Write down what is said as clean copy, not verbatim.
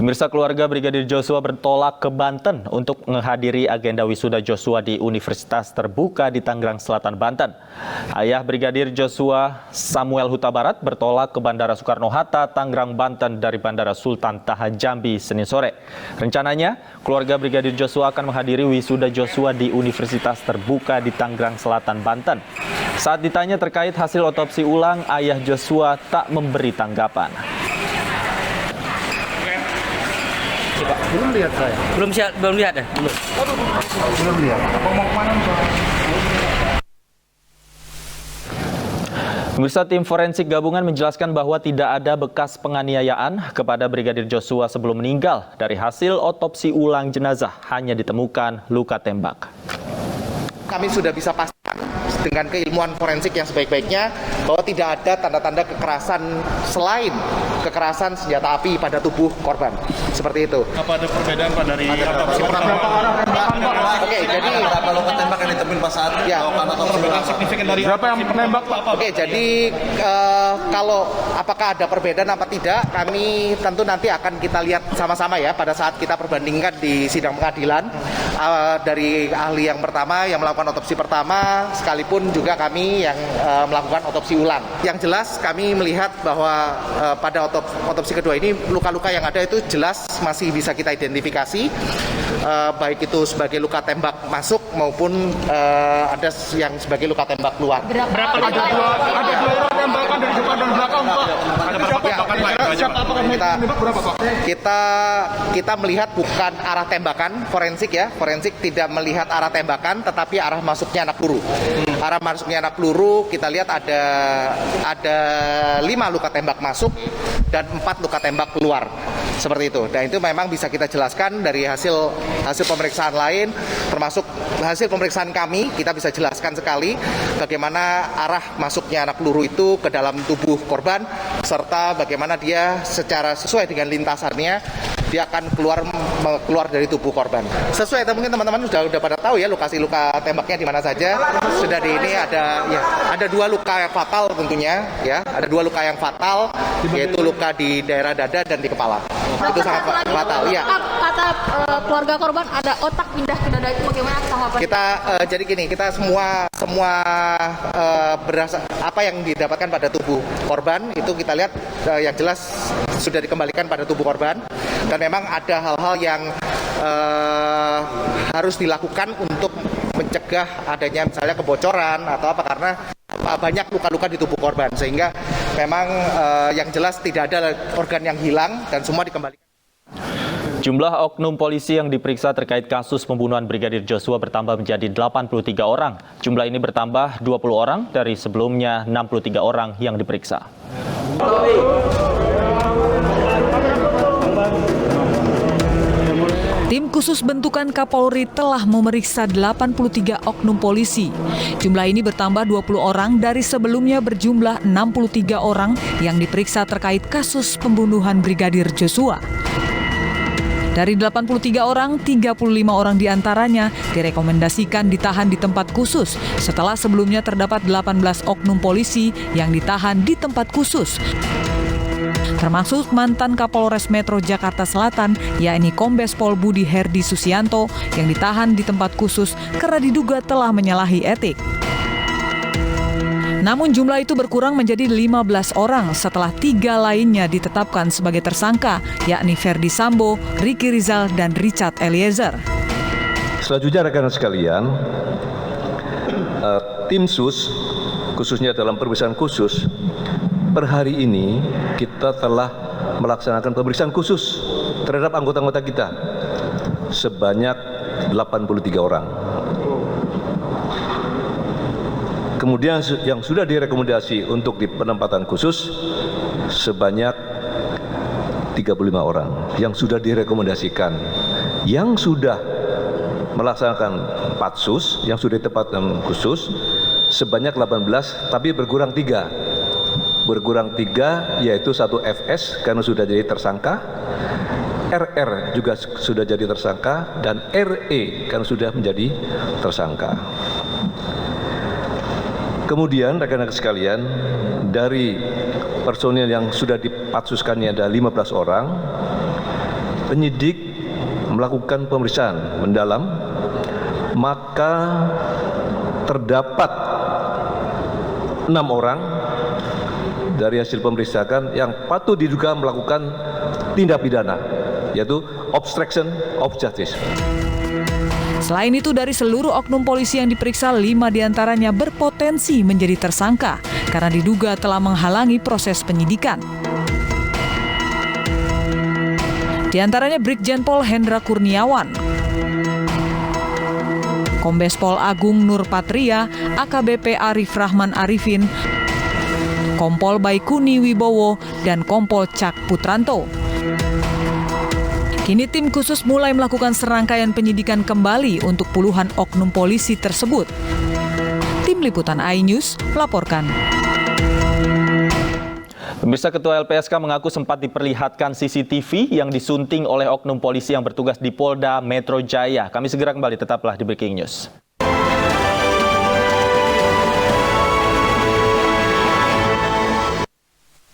Pemirsa, keluarga Brigadir Joshua bertolak ke Banten untuk menghadiri agenda wisuda Joshua di Universitas Terbuka di Tangerang Selatan, Banten. Ayah Brigadir Joshua, Samuel Huta Barat, bertolak ke Bandara Soekarno-Hatta, Tangerang, Banten dari Bandara Sultan Taha Jambi Senin sore. Rencananya, keluarga Brigadir Joshua akan menghadiri wisuda Joshua di Universitas Terbuka di Tangerang Selatan, Banten. Saat ditanya terkait hasil otopsi ulang, ayah Joshua tak memberi tanggapan. Belum lihat saya. Belum lihat ya? Belum lihat. Mau kemana? Pemirsa, tim forensik gabungan menjelaskan bahwa tidak ada bekas penganiayaan kepada Brigadir Joshua sebelum meninggal. Dari hasil otopsi ulang jenazah hanya ditemukan luka tembak. Kami sudah bisa pastikan dengan keilmuan forensik yang sebaik-baiknya bahwa tidak ada tanda-tanda kekerasan selain kekerasan senjata api pada tubuh korban. Seperti itu. Apa ada perbedaan Pak dari otopsi pertama? Oke, jadi berapa luka tembak yang ditemukan pas saat melakukan otopsi pertama? Signifikan dari berapa yang menembak Pak? Oke, jadi kalau apakah ada perbedaan apa tidak, kami tentu nanti akan kita lihat sama-sama ya pada saat kita perbandingkan di sidang pengadilan dari ahli yang pertama yang melakukan otopsi pertama, sekalipun juga kami yang melakukan otopsi ulang. Yang jelas kami melihat bahwa pada otopsi kedua ini luka-luka yang ada itu jelas masih bisa kita identifikasi, baik itu sebagai luka tembak masuk maupun ada yang sebagai luka tembak keluar. Berapa ada dua tembakan dari depan dan belakang Pak? Ada berapa tembakan Pak? Kita melihat bukan arah tembakan, forensik ya. Forensik tidak melihat arah tembakan tetapi arah masuknya anak peluru. Arah masuknya anak peluru kita lihat ada 5 luka tembak masuk dan 4 luka tembak keluar. Seperti itu. Dan itu memang bisa kita jelaskan dari hasil pemeriksaan lain, termasuk hasil pemeriksaan kami, kita bisa jelaskan sekali bagaimana arah masuknya anak peluru itu ke dalam tubuh korban, serta bagaimana dia secara sesuai dengan lintasannya dia akan keluar dari tubuh korban. Sesuai, mungkin teman-teman sudah pada tahu ya lokasi luka tembaknya di mana saja. Sudah di ini ada 2 luka yang fatal tentunya ya. Ada 2 luka yang fatal, yaitu luka di daerah dada dan di kepala. Itu sangat fatal ya. Kata keluarga korban ada otak pindah ke dada, itu bagaimana tanggapan? Jadi gini, kita semua berdasar apa yang didapatkan pada tubuh korban itu kita lihat yang jelas sudah dikembalikan pada tubuh korban, dan memang ada hal-hal yang harus dilakukan untuk mencegah adanya misalnya kebocoran atau apa, karena banyak luka-luka di tubuh korban, sehingga memang yang jelas tidak ada organ yang hilang dan semua dikembalikan. Jumlah oknum polisi yang diperiksa terkait kasus pembunuhan Brigadir Joshua bertambah menjadi 83 orang. Jumlah ini bertambah 20 orang dari sebelumnya 63 orang yang diperiksa. Tim khusus bentukan Kapolri telah memeriksa 83 oknum polisi. Jumlah ini bertambah 20 orang dari sebelumnya berjumlah 63 orang yang diperiksa terkait kasus pembunuhan Brigadir Joshua. Dari 83 orang, 35 orang diantaranya direkomendasikan ditahan di tempat khusus setelah sebelumnya terdapat 18 oknum polisi yang ditahan di tempat khusus, termasuk mantan Kapolres Metro Jakarta Selatan, yakni Kombes Pol Budi Herdi Susianto, yang ditahan di tempat khusus karena diduga telah menyalahi etik. Namun jumlah itu berkurang menjadi 15 orang setelah 3 lainnya ditetapkan sebagai tersangka, yakni Ferdi Sambo, Ricky Rizal, dan Richard Eliezer. Selanjutnya rekan-rekan sekalian, tim sus, khususnya dalam pemeriksaan khusus, per hari ini kita telah melaksanakan pemeriksaan khusus terhadap anggota-anggota kita sebanyak 83 orang. Kemudian yang sudah direkomendasi untuk di penempatan khusus sebanyak 35 orang yang sudah direkomendasikan. Yang sudah melaksanakan patsus, yang sudah ditempatkan khusus sebanyak 18, tapi berkurang 3. Berkurang 3 yaitu 1 FS karena sudah jadi tersangka, RR juga sudah jadi tersangka, dan RE karena sudah menjadi tersangka. Kemudian rekan-rekan sekalian, dari personil yang sudah dipatsuskannya ada 15 orang, penyidik melakukan pemeriksaan mendalam, maka terdapat 6 orang dari hasil pemeriksaan yang patut diduga melakukan tindak pidana, yaitu obstruction of justice. Selain itu, dari seluruh oknum polisi yang diperiksa, 5 diantaranya berpotensi menjadi tersangka karena diduga telah menghalangi proses penyidikan. Di antaranya Brigjen Pol Hendra Kurniawan, Kombes Pol Agung Nur Patria, AKBP Arif Rahman Arifin, Kompol Baikuni Wibowo, dan Kompol Cak Putranto. Kini tim khusus mulai melakukan serangkaian penyidikan kembali untuk puluhan oknum polisi tersebut. Tim Liputan iNews melaporkan. Pemirsa, Ketua LPSK mengaku sempat diperlihatkan CCTV yang disunting oleh oknum polisi yang bertugas di Polda Metro Jaya. Kami segera kembali, tetaplah di Breaking News.